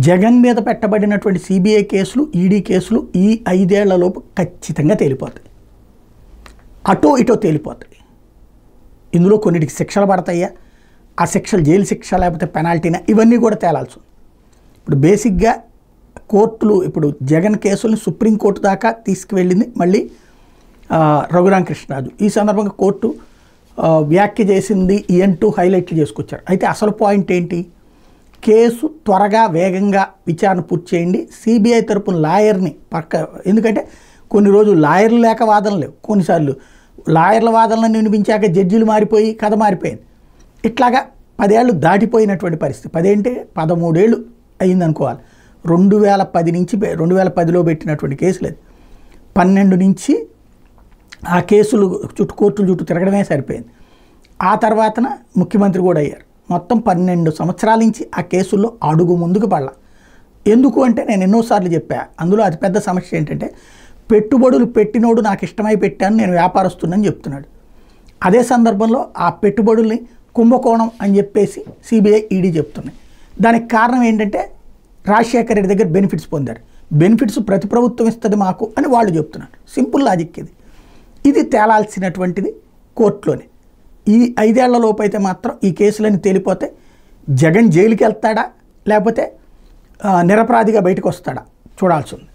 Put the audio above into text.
జగన్ మీద పెట్టబడినటువంటి సిబిఐ కేసులు, ఈడీ కేసులు ఈ 5 ఏళ్లలోపు ఖచ్చితంగా తేలిపోతాయి. అటో ఇటో తేలిపోతాయి. ఇందులో కొన్నిటికి శిక్షలు పడతాయా, ఆ శిక్షలు జైలు శిక్ష లేకపోతే పెనాల్టీనా, ఇవన్నీ కూడా తేలాల్సి ఉంది. ఇప్పుడు బేసిక్గా కోర్టులు ఇప్పుడు జగన్ కేసుల్ని సుప్రీంకోర్టు దాకా తీసుకువెళ్ళింది మళ్ళీ రఘురామకృష్ణరాజు. ఈ సందర్భంగా కోర్టు వ్యాఖ్య చేసింది ఈయంటూ హైలైట్లు చేసుకొచ్చారు. అయితే అసలు పాయింట్ ఏంటి, కేసు త్వరగా వేగంగా విచారణ పూర్తి చేయండి, సిబిఐ తరపున లాయర్ని ఎందుకంటే కొన్ని రోజులు లాయర్లు లేక వాదనలు లేవు, కొన్నిసార్లు లాయర్ల వాదనలను వినిపించాక జడ్జిలు మారిపోయి కథ మారిపోయింది. ఇట్లాగా 10 ఏళ్ళు దాటిపోయినటువంటి పరిస్థితి. 13 ఏళ్ళు అయిందనుకోవాలి. 2010 నుంచి 2010లో పెట్టినటువంటి కేసులు అది 12 నుంచి ఆ కేసులు కోర్టుల చుట్టూ తిరగడమే సరిపోయింది. ఆ తర్వాతన ముఖ్యమంత్రి కూడా అయ్యారు. మొత్తం 12 సంవత్సరాల నుంచి ఆ కేసుల్లో అడుగు ముందుకు పడలా. ఎందుకు అంటే నేను ఎన్నోసార్లు చెప్పా, అందులో అతిపెద్ద సమస్య ఏంటంటే పెట్టుబడులు పెట్టినోడు నాకు ఇష్టమై పెట్టాను, నేను వ్యాపారస్తున్నని చెప్తున్నాడు. అదే సందర్భంలో ఆ పెట్టుబడుల్ని కుంభకోణం అని చెప్పేసి సిబిఐ, ఈడీ చెప్తున్నాయి. దానికి కారణం ఏంటంటే రాజశేఖర రెడ్డి దగ్గర బెనిఫిట్స్ పొందారు, బెనిఫిట్స్ ప్రతి ప్రభుత్వం ఇస్తుంది మాకు అని వాళ్ళు చెప్తున్నారు. సింపుల్ లాజిక్ ఇది. ఇది తేలాల్సినటువంటిది కోర్టులోనే. ఈ 5 ఏళ్లలోపు అయితే మాత్రం ఈ కేసులన్నీ తేలిపోతే జగన్ జైలుకి వెళ్తాడా లేకపోతే నిరపరాధిగా బయటకు వస్తాడా చూడాల్సి ఉంది.